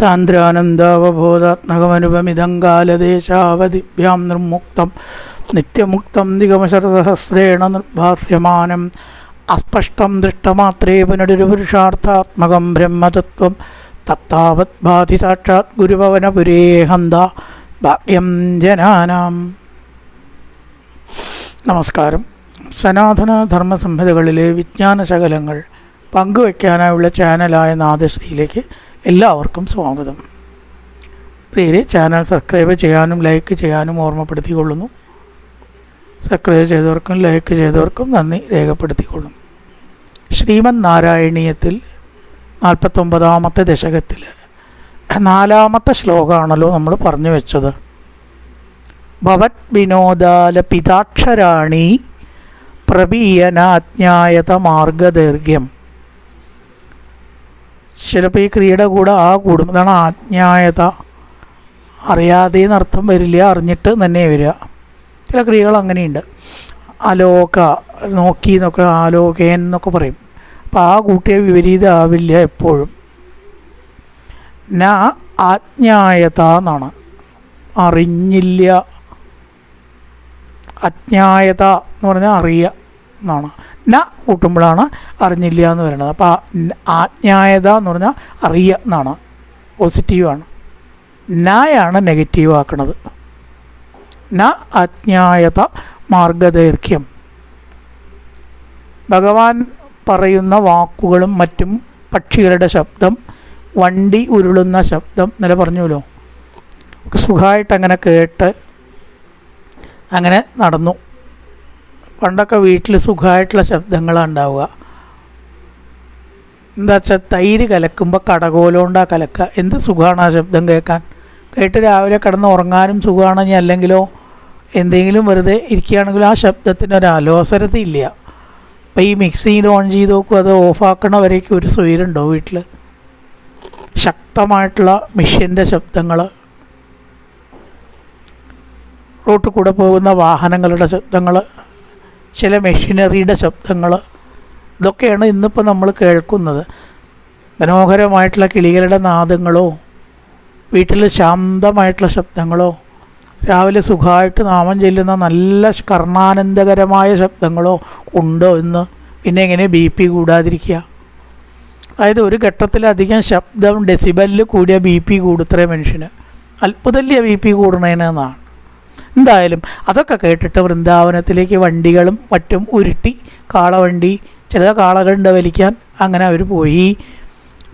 സാന്ദ്രാനന്ദാവബോധാത്മകമനുപമിതം കാലദേശാവധിഭ്യാം നിർമുക്തം നിത്യമുക്തം നിഗമശരസഹസ്രേണ നിർഭാസ്യമാനം അസ്പഷ്ടം ദൃഷ്ടമാത്രേ പുനരുപുരുഷാർത്ഥാത്മകം ബ്രഹ്മതത്വം തത്താവത് ഭാതി സാക്ഷാത് ഗുരുഭവനപുരേ ഹന്ത ഭാഗ്യം ജനാനാം. നമസ്കാരം. സനാതന ധർമ്മസംഹിതകളിലെ വിജ്ഞാനശകലങ്ങൾ പങ്കുവയ്ക്കാനായുള്ള ചാനലായ നാദശ്രീയിലേക്ക് എല്ലാവർക്കും സ്വാഗതം. പ്രിയരെ, ചാനൽ സബ്സ്ക്രൈബ് ചെയ്യാനും ലൈക്ക് ചെയ്യാനും ഓർമ്മപ്പെടുത്തിക്കൊള്ളുന്നു. സബ്സ്ക്രൈബ് ചെയ്തവർക്കും ലൈക്ക് ചെയ്തവർക്കും നന്ദി രേഖപ്പെടുത്തിക്കൊള്ളുന്നു. ശ്രീമദ് നാരായണീയത്തിൽ 49ാമത്തെ ദശകത്തിൽ 4ാമത്തെ ശ്ലോകമാണല്ലോ നമ്മൾ പറഞ്ഞു വെച്ചത്. ഭവത് വിനോദാലപിതാക്ഷരാണി പ്രപീയനാജ്ഞായത മാർഗദൈർഘ്യം. ചിലപ്പോൾ ഈ ക്രിയയുടെ കൂടെ ആ കൂടും. അതാണ് ആജ്ഞായത. അറിയാതെ എന്നർത്ഥം വരില്ല, അറിഞ്ഞിട്ട് തന്നെ വരിക. ചില ക്രിയകൾ അങ്ങനെയുണ്ട്. അലോക, നോക്കി എന്നൊക്കെ, ആലോകേൻ എന്നൊക്കെ പറയും. അപ്പോൾ ആ കൂട്ടിയ വിപരീതമാവില്ല എപ്പോഴും. ന ആജ്ഞായത എന്നാണ്, അറിഞ്ഞില്ല. അജ്ഞായത എന്ന് പറഞ്ഞാൽ അറിയുക എന്നാണ്. ന കൂട്ടുമ്പോഴാണ് അറിഞ്ഞില്ല എന്ന് പറയുന്നത്. അപ്പോൾ ആജ്ഞായത എന്ന് പറഞ്ഞാൽ അറിയുക എന്നാണ്, പോസിറ്റീവാണ്. നയാണ് നെഗറ്റീവ് ആക്കണത്. ന അജ്ഞായത മാർഗദൈർഘ്യം. ഭഗവാൻ പറയുന്ന വാക്കുകളും മറ്റും, പക്ഷികളുടെ ശബ്ദം, വണ്ടി ഉരുളുന്ന ശബ്ദം ഇന്നലെ പറഞ്ഞുല്ലോ, സുഖമായിട്ടങ്ങനെ കേട്ട് അങ്ങനെ നടന്നു. പണ്ടൊക്കെ വീട്ടിൽ സുഖമായിട്ടുള്ള ശബ്ദങ്ങളാണ് ഉണ്ടാവുക. എന്താ വെച്ചാൽ തൈര് കലക്കുമ്പോൾ കടകോലോണ്ടാ കലക്കുക. എന്ത് സുഖമാണ് ആ ശബ്ദം കേൾക്കാൻ. കേട്ട് രാവിലെ കിടന്ന് ഉറങ്ങാനും സുഖമാണ്. ഇനി അല്ലെങ്കിലോ എന്തെങ്കിലും വെറുതെ ഇരിക്കുകയാണെങ്കിലും ആ ശബ്ദത്തിനൊരു അലോസരത്തില്ല. അപ്പോൾ ഈ മിക്സിയിൽ ഓൺ ചെയ്ത് നോക്കും, അത് ഓഫാക്കണ വരേക്കും ഒരു സ്വൈരുണ്ടോ വീട്ടിൽ? ശക്തമായിട്ടുള്ള മെഷീൻ്റെ ശബ്ദങ്ങൾ, റോട്ടിൽ കൂടെ പോകുന്ന വാഹനങ്ങളുടെ ശബ്ദങ്ങൾ, ചില മെഷീനറിയുടെ ശബ്ദങ്ങൾ, ഇതൊക്കെയാണ് ഇന്നിപ്പോൾ നമ്മൾ കേൾക്കുന്നത്. മനോഹരമായിട്ടുള്ള കിളികളുടെ നാദങ്ങളോ, വീട്ടിൽ ശാന്തമായിട്ടുള്ള ശബ്ദങ്ങളോ, രാവിലെ സുഖമായിട്ട് നാമം ചെല്ലുന്ന നല്ല കർണാനന്ദകരമായ ശബ്ദങ്ങളോ ഉണ്ടോ ഇന്ന്? പിന്നെ എങ്ങനെ BP കൂടാതിരിക്കുക? അതായത് ഒരു ഘട്ടത്തിലധികം ശബ്ദം ഡെസിബലിൽ കൂടിയ BP കൂടുത്രേ മനുഷ്യന്. അത്ഭുതമല്ലേ BP കൂടണേനെന്നാണ്. എന്തായാലും അതൊക്കെ കേട്ടിട്ട് വൃന്ദാവനത്തിലേക്ക് വണ്ടികളും മറ്റും ഉരുട്ടി, കാളവണ്ടി, ചില കാളകളുണ്ട് വലിക്കാൻ, അങ്ങനെ അവർ പോയി.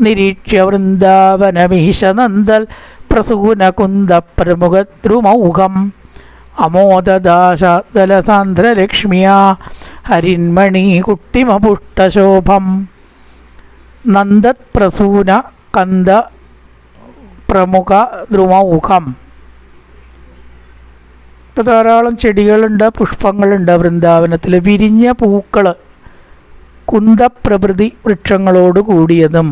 നിരീക്ഷ്യ വൃന്ദാവനമീശനന്ദൽ പ്രസൂന കുന്ദ പ്രമുഖദ്രുമൗഹം അമോദദാശാദലസാന്ദ്രലക്ഷ്മിയ ഹരിന്മണി കുട്ടിമപുഷ്ടശോഭം നന്ദത് പ്രസൂന കന്ദ പ്രമുഖ ദ്രുമൗഹം. ഇപ്പോൾ ധാരാളം ചെടികളുണ്ട്, പുഷ്പങ്ങളുണ്ട് വൃന്ദാവനത്തിൽ. വിരിഞ്ഞ പൂക്കൾ, കുന്തപ്രഭൃതി വൃക്ഷങ്ങളോട് കൂടിയതും.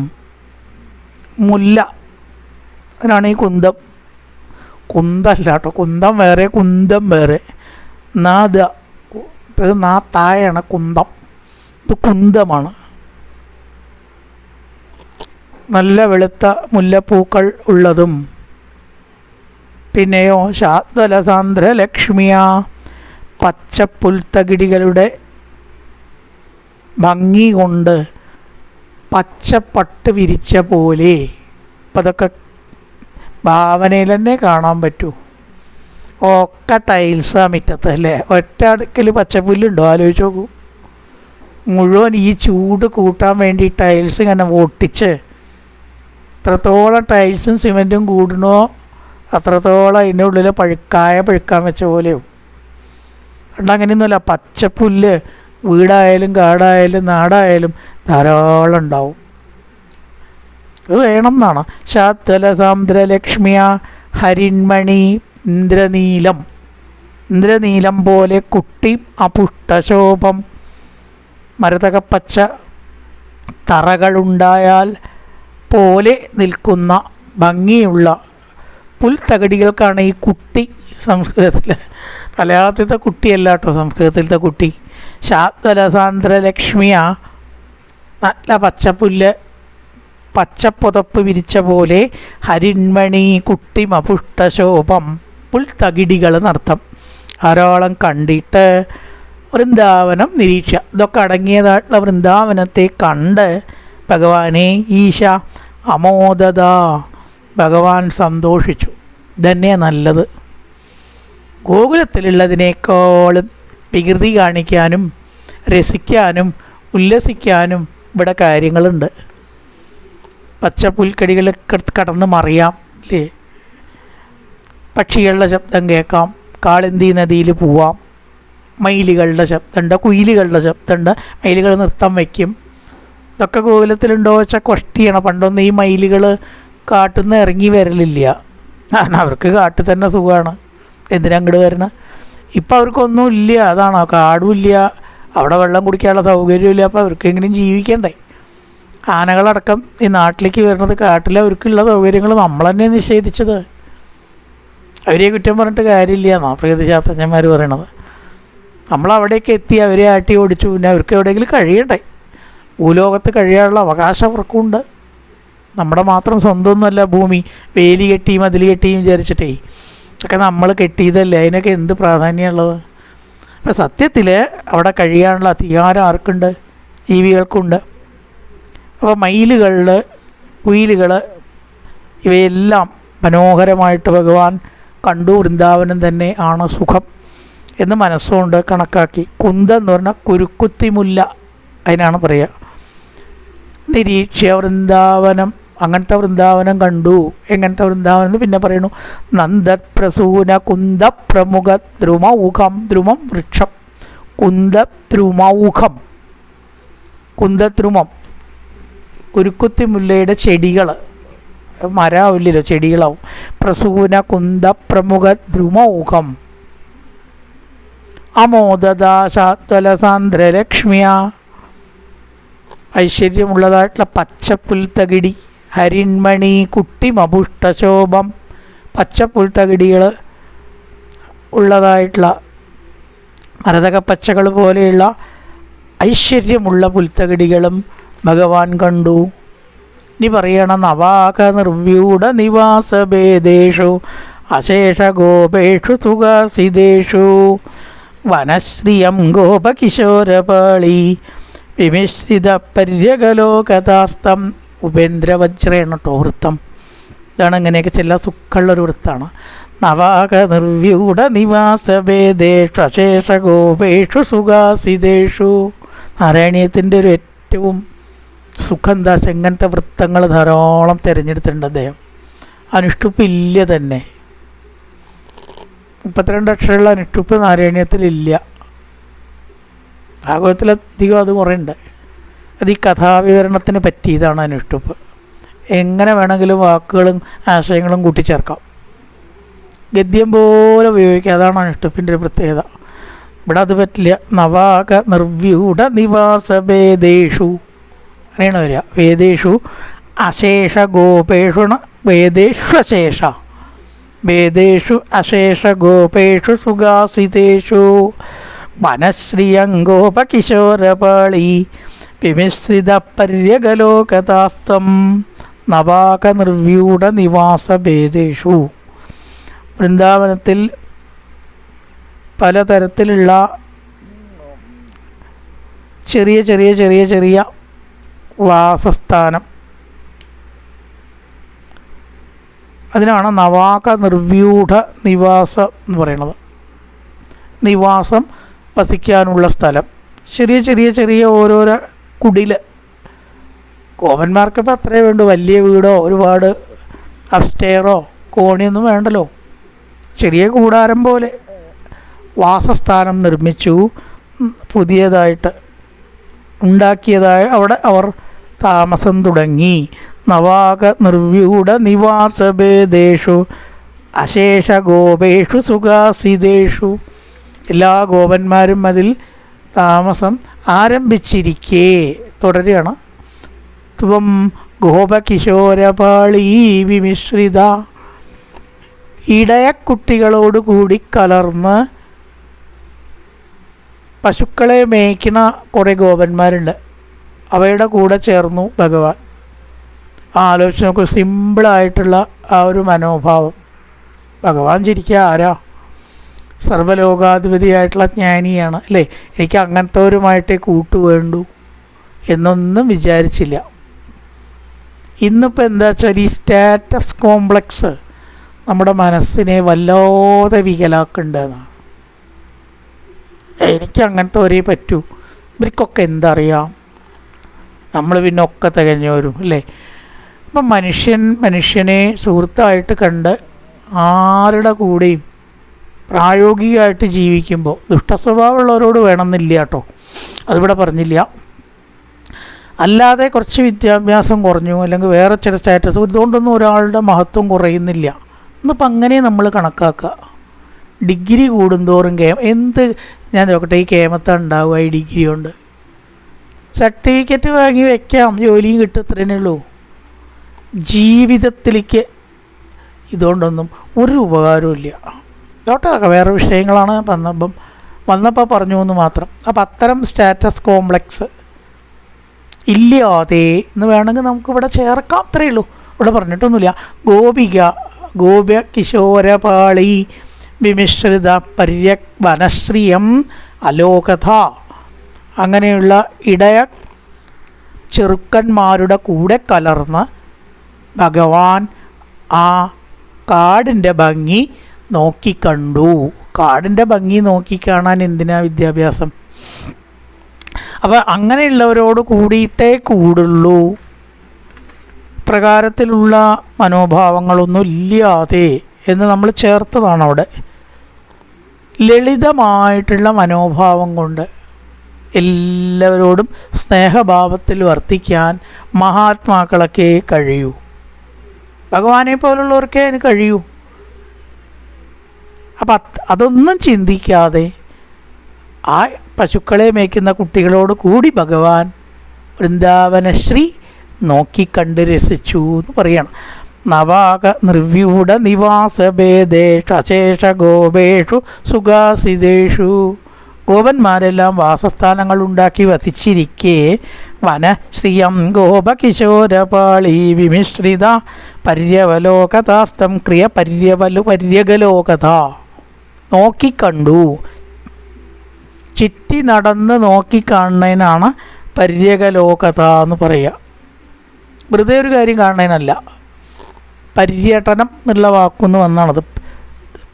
മുല്ല, അതിനാണ് ഈ കുന്തം. കുന്തല്ല കേട്ടോ, കുന്തം വേറെ കുന്തം വേറെ. നാദ, ഇത് തായാണ് കുന്തം, ഇത് കുന്തമാണ്. നല്ല വെളുത്ത മുല്ലപ്പൂക്കൾ ഉള്ളതും. പിന്നെയോ ശാദ്വലസാന്ദ്രലക്ഷ്മിയ, പച്ചപ്പുൽത്തകിടികളുടെ ഭംഗി കൊണ്ട് പച്ചപ്പട്ട് വിരിച്ച പോലെ. അപ്പം അതൊക്കെ ഭാവനയിൽ തന്നെ കാണാൻ പറ്റൂ. ഒക്കെ ടൈൽസാ മുറ്റത്ത് അല്ലേ? ഒറ്റ അടുക്കൽ പച്ചപ്പുല്ലുണ്ടോ? ആലോചിച്ച് നോക്കൂ. മുഴുവൻ ഈ ചൂട് കൂട്ടാൻ വേണ്ടി ടൈൽസ് ഇങ്ങനെ ഒട്ടിച്ച്, എത്രത്തോളം ടൈൽസും സിമെൻറ്റും കൂടണോ അത്രത്തോളം അതിൻ്റെ ഉള്ളിൽ പഴുക്കാൻ വെച്ച പോലെയോ. അതുകൊണ്ട് അങ്ങനെയൊന്നുമല്ല. പച്ചപ്പുല്ല് വീടായാലും കാടായാലും നാടായാലും ധാരാളം ഉണ്ടാവും. അത് വേണം എന്നാണ്. ശാദ്വലസാന്ദ്രലക്ഷ്മിയ ഹരിന്മണി ഇന്ദ്രനീലം, ഇന്ദ്രനീലം പോലെ കുട്ടി അപുഷ്ടശോഭം. മരതകപ്പച്ച തറകളുണ്ടായാൽ പോലെ നിൽക്കുന്ന ഭംഗിയുള്ള പുൽത്തകടികൾക്കാണ് ഈ കുട്ടി. സംസ്കൃതത്തിൽ, മലയാളത്തിലത്തെ കുട്ടിയല്ല കേട്ടോ, സംസ്കൃതത്തിലത്തെ കുട്ടി. ശാദ്വലസാന്ദ്രലക്ഷ്മിയ, നല്ല പച്ചപ്പുല്ല് പച്ചപ്പുതപ്പ് വിരിച്ച പോലെ ഹരിൺമണി കുട്ടിമപുഷ്ടശോഭം പുൽത്തകിടികൾ എന്നർത്ഥം. ധാരാളം കണ്ടിട്ട് വൃന്ദാവനം നിരീക്ഷ. ഇതൊക്കെ അടങ്ങിയതായിട്ടുള്ള വൃന്ദാവനത്തെ കണ്ട് ഭഗവാനെ ഈശ അമോദത, ഭഗവാൻ സന്തോഷിച്ചു. ഇതന്നെ നല്ലത്. ഗോകുലത്തിലുള്ളതിനേക്കാളും വികൃതി കാണിക്കാനും രസിക്കാനും ഉല്ലസിക്കാനും ഇവിടെ കാര്യങ്ങളുണ്ട്. പച്ചപ്പുൽക്കടികളൊക്കെ കടന്ന് മറിയാം അല്ലേ, പക്ഷികളുടെ ശബ്ദം കേൾക്കാം, കാളിന്തി നദിയിൽ പോവാം, മയിലുകളുടെ ശബ്ദമുണ്ട്, കുയിലുകളുടെ ശബ്ദമുണ്ട്, മയിലുകൾ നൃത്തം വയ്ക്കും. ഇതൊക്കെ ഗോകുലത്തിലുണ്ടോ വെച്ചാൽ കൊഷ്ടിയാണ്. പണ്ടൊന്നും ഈ മയിലുകൾ കാട്ടിൽ നിന്ന് ഇറങ്ങി വരലില്ല, കാരണം അവർക്ക് കാട്ടിൽ തന്നെ സുഖമാണ്, എന്തിനങ്ങോട്ട് വരണം. ഇപ്പം അവർക്കൊന്നും ഇല്ല, അതാണോ, കാടും ഇല്ല, അവിടെ വെള്ളം കുടിക്കാനുള്ള സൗകര്യമില്ല. അപ്പോൾ അവർക്ക് എങ്ങനെയും ജീവിക്കണ്ടേ. ആനകളടക്കം ഈ നാട്ടിലേക്ക് വരുന്നത് കാട്ടിൽ അവർക്കുള്ള സൗകര്യങ്ങൾ നമ്മൾ തന്നെ നിഷേധിച്ചത്. അവരെ കുറ്റം പറഞ്ഞിട്ട് കാര്യമില്ല എന്നാണ് പ്രകൃതിശാസ്ത്രജ്ഞന്മാർ പറയണത്. നമ്മളവിടേക്ക് എത്തി അവരെ ആട്ടി ഓടിച്ചു, പിന്നെ അവർക്ക് എവിടെയെങ്കിലും കഴിയണ്ടേ. ഭൂലോകത്ത് കഴിയാനുള്ള അവകാശം അവർക്കുണ്ട്. നമ്മുടെ മാത്രം സ്വന്തമൊന്നുമല്ല ഭൂമി. വേലി കെട്ടിയും മതിൽ കെട്ടിയും വിചാരിച്ചിട്ടേ ഒക്കെ നമ്മൾ കെട്ടിയതല്ലേ, അതിനൊക്കെ എന്ത് പ്രാധാന്യമുള്ളത്. അപ്പം സത്യത്തിൽ അവിടെ കഴിയാനുള്ള അധികാരം ആർക്കുണ്ട്? ജീവികൾക്കുണ്ട്. അപ്പോൾ മയിലുകളിൽ, കുയിലുകൾ, ഇവയെല്ലാം മനോഹരമായിട്ട് ഭഗവാൻ കണ്ടു. വൃന്ദാവനം തന്നെ ആണ് സുഖം എന്ന് മനസ്സുകൊണ്ട് കണക്കാക്കി. കുന്ത എന്ന് പറഞ്ഞാൽ കുരുക്കുത്തിമുല്ല, അതിനാണ് പറയുക. നിരീക്ഷ്യ വൃന്ദാവനം, അങ്ങനത്തെ വൃന്ദാവനം കണ്ടു. എങ്ങനത്തെ വൃന്ദാവനം എന്ന് പിന്നെ പറയുന്നു. നന്ദപ്രസൂന കുന്ദപ്രമുഖ ദ്രുമൗഖം, ദ്രുമം വൃക്ഷം, കുന്ദദ്രുമൗഖം, കുന്ദദ്രുമം കുരുക്കുത്തിമുല്ലയുടെ ചെടികൾ, മരാവില്ലല്ലോ, ചെടികളാവും. പ്രസൂന കുന്ദപ്രമുഖ ദ്രുമൗഖം അമോദദാശാത്വലസാന്ദ്രലക്ഷ്മിയ, ഐശ്വര്യമുള്ളതായിട്ടുള്ള പച്ചപ്പുൽത്തകിടി, ഹരിൺമണി കുട്ടിമപുഷ്ടശോഭം, പച്ചപ്പുൽത്തകിടികൾ ഉള്ളതായിട്ടുള്ള മരതകപ്പച്ചകൾ പോലെയുള്ള ഐശ്വര്യമുള്ള പുൽത്തകിടികളും ഭഗവാൻ കണ്ടു. ഇനി പറയണം, നവാക നിർവ്യൂഢ നിവാസഭേദേഷു അശേഷഗോപേഷു സുഖാസിദേഷു വനശ്രിയം ഗോപകിശോരപാളി വിമിശ്രിത പര്യകലോകതാസ്തം. ഉപേന്ദ്രവജ്രയാണ് കേട്ടോ വൃത്തം. ഇതാണ് ഇങ്ങനെയൊക്കെ ചില സുഖമുള്ളൊരു വൃത്തമാണ്. നവാക നിർവ്യൂഢ നിവാസഭേദേഷു അശേഷഗോപേഷു സുഖാസിദേഷു. നാരായണീയത്തിൻ്റെ ഒരു ഏറ്റവും സുഖം എന്താ, ഇങ്ങനത്തെ വൃത്തങ്ങൾ ധാരാളം തിരഞ്ഞെടുത്തിട്ടുണ്ട് അദ്ദേഹം. അനുഷ്ടുപ്പില്ല തന്നെ. 32 അക്ഷരമുള്ള അനുഷ്ടുപ്പ് നാരായണീയത്തിലില്ല. ഭാഗവതത്തിലധികം അത് കുറേ ഉണ്ട്. അത് ഈ കഥാവിവരണത്തിന് പറ്റിയതാണ് അനുഷ്ടുപ്പ്. എങ്ങനെ വേണമെങ്കിലും വാക്കുകളും ആശയങ്ങളും കൂട്ടിച്ചേർക്കാം, ഗദ്യം പോലെ ഉപയോഗിക്കാം. അതാണ് അനുഷ്ടുപ്പിൻ്റെ ഒരു പ്രത്യേകത. ഇവിടെ അത് പറ്റില്ല. നവാക നിർവ്യൂഢ നിവാസഭേദേഷു അങ്ങനെയാണ് വരിക. വേദേഷു അശേഷ ഗോപേഷു, വേദേഷ്വശേഷ, വേദേഷു അശേഷ ഗോപേഷു സുഖാസിതേഷു വനശ്രിയങ്കോപകിശോരപാളി വിമിശ്രിത പര്യകലോകതാസ്തം. നവാക നിർവ്യൂഢ നിവാസഭേദേഷു. വൃന്ദാവനത്തിൽ പലതരത്തിലുള്ള ചെറിയ ചെറിയ ചെറിയ ചെറിയ വാസസ്ഥാനം, അതിനാണ് നവാക നിർവ്യൂഢ നിവാസം എന്ന് പറയുന്നത്. നിവാസം, വസിക്കാനുള്ള സ്ഥലം, ചെറിയ ചെറിയ ചെറിയ ഓരോരോ കുടിൽ. ഗോപന്മാർക്കിപ്പോൾ അത്രേ വേണ്ടു. വലിയ വീടോ ഒരുപാട് അപ്സ്റ്റെയറോ കോണിയൊന്നും വേണ്ടല്ലോ. ചെറിയ കൂടാരം പോലെ വാസസ്ഥാനം നിർമ്മിച്ചു, പുതിയതായിട്ട് ഉണ്ടാക്കിയതായ അവിടെ അവർ താമസം തുടങ്ങി. നവാക നിർവ്യൂഢ നിവാസഭേദേഷു അശേഷ ഗോപേഷു സുഖാസിതേഷു. എല്ലാ ഗോപന്മാരും അതിൽ താമസം ആരംഭിച്ചിരിക്കേ. തുടരുകയാണ്. ത്വം ഗോപകിശോരപാളീ വിമിശ്രിത. ഇടയക്കുട്ടികളോടുകൂടി കലർന്ന് പശുക്കളെ മേയ്ക്കുന്ന കുറേ ഗോപന്മാരുണ്ട്. അവയുടെ കൂടെ ചേർന്നു ഭഗവാൻ. ആലോചിച്ച് നോക്കൂ, സിമ്പിളായിട്ടുള്ള ആ ഒരു മനോഭാവം. ഭഗവാൻ ചിരിക്കുക ആരാ? സർവ്വലോകാധിപതിയായിട്ടുള്ള ജ്ഞാനിയാണ് അല്ലേ? എനിക്ക് അങ്ങനത്തെവരുമായിട്ടേ കൂട്ടു വേണ്ടൂ എന്നൊന്നും വിചാരിച്ചില്ല. ഇന്നിപ്പോൾ എന്താ വെച്ചാൽ ഈ സ്റ്റാറ്റസ് കോംപ്ലക്സ് നമ്മുടെ മനസ്സിനെ വല്ലാതെ വികലാക്കുന്നുണ്ടെന്നാണ്. എനിക്ക് അങ്ങനത്തെ ഒരേ പറ്റൂ, ഇവർക്കൊക്കെ എന്തറിയാം, നമ്മൾ പിന്നെ ഒക്കെ തികഞ്ഞവരും അല്ലേ? അപ്പം മനുഷ്യനെ സുഹൃത്തായിട്ട് കണ്ട് ആരുടെ കൂടെയും പ്രായോഗികമായിട്ട് ജീവിക്കുമ്പോൾ ദുഷ്ടസ്വഭാവമുള്ളവരോട് വേണമെന്നില്ല കേട്ടോ, അതിവിടെ പറഞ്ഞില്ല. അല്ലാതെ കുറച്ച് വിദ്യാഭ്യാസം കുറഞ്ഞു അല്ലെങ്കിൽ വേറെ ചില സ്റ്റാറ്റസ്, ഇതുകൊണ്ടൊന്നും ഒരാളുടെ മഹത്വം കുറയുന്നില്ല. ഇന്നിപ്പോൾ അങ്ങനെ നമ്മൾ കണക്കാക്കുക. ഡിഗ്രി കൂടുന്തോറും എന്ത് ഞാൻ നോക്കട്ടെ, ഈ കേമത്ത ഉണ്ടാവുക ഈ ഡിഗ്രി കൊണ്ട്? സർട്ടിഫിക്കറ്റ് വാങ്ങി വയ്ക്കാം, ജോലിയും കിട്ടും, ഇത്രയേ ഉള്ളൂ. ജീവിതത്തിലേക്ക് ഇതുകൊണ്ടൊന്നും ഒരു ഉപകാരവും ഇല്ല. ഇതോട്ടൊക്കെ വേറെ വിഷയങ്ങളാണ് വന്നപ്പോൾ പറഞ്ഞു എന്ന് മാത്രം. അപ്പം അത്തരം സ്റ്റാറ്റസ് കോംപ്ലക്സ് ഇല്ലാതെ എന്ന് വേണമെങ്കിൽ നമുക്കിവിടെ ചേർക്കാം, അത്രയേ ഉള്ളൂ. ഇവിടെ പറഞ്ഞിട്ടൊന്നുമില്ല. ഗോപ്യ കിശോരപാളി വിമിശ്രിത വനശ്രിയം അലോകഥ, അങ്ങനെയുള്ള ഇടയ ചെറുക്കന്മാരുടെ കൂടെ കലർന്ന് ഭഗവാൻ ആ കാടിൻ്റെ ഭംഗി നോക്കിക്കണ്ടു. കാടിൻ്റെ ഭംഗി നോക്കിക്കാണാൻ എന്തിനാ വിദ്യാഭ്യാസം? അപ്പം അങ്ങനെയുള്ളവരോട് കൂടിയിട്ടേ കൂടുള്ളൂ. പ്രകാരത്തിലുള്ള മനോഭാവങ്ങളൊന്നും ഇല്ലാതെ എന്ന് നമ്മൾ ചേർത്തതാണ് അവിടെ. ലളിതമായിട്ടുള്ള മനോഭാവം കൊണ്ട് എല്ലാവരോടും സ്നേഹഭാവത്തിൽ വർത്തിക്കാൻ മഹാത്മാക്കളൊക്കെ കഴിയൂ. ഭഗവാനെ പോലുള്ളവർക്കേ അതിന് കഴിയൂ. അപ്പം അതൊന്നും ചിന്തിക്കാതെ ആ പശുക്കളെ മേയ്ക്കുന്ന കുട്ടികളോട് കൂടി ഭഗവാൻ വൃന്ദാവനശ്രീ നോക്കിക്കണ്ട് രസിച്ചു എന്ന് പറയണം. നവാക നിർവ്യൂഢ നിവാസഭേദേഷു അശേഷ ഗോപേഷു സുഖാസിതേഷു, ഗോപന്മാരെല്ലാം വാസസ്ഥാനങ്ങൾ ഉണ്ടാക്കി വസിച്ചിരിക്കെ വനശ്രിയം ഗോപകിശോരപാളി വിമിശ്രിത പര്യവലോകതാസ്തം ക്രിയ പര്യഗലോകത നോക്കിക്കണ്ടു. ചുറ്റി നടന്ന് നോക്കിക്കാണുന്നതിനാണ് പര്യഗലോകത എന്ന് പറയുക. വെറുതെ ഒരു കാര്യം കാണുന്നതിനല്ല. പര്യടനം എന്നുള്ള വാക്കുന്ന് വന്നാണത്.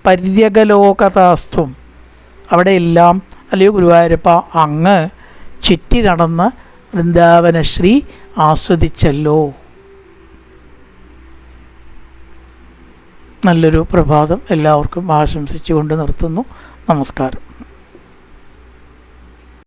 പര്യഗലോകതാസ്ത്വം, അവിടെയെല്ലാം അല്ലയോ ഗുരുവായൂരപ്പ അങ്ങ് ചുറ്റി നടന്ന് വൃന്ദാവനശ്രീ ആസ്വദിച്ചല്ലോ. നല്ലൊരു പ്രഭാതം എല്ലാവർക്കും ആശംസിച്ചുകൊണ്ട് നിർത്തുന്നു. നമസ്കാരം.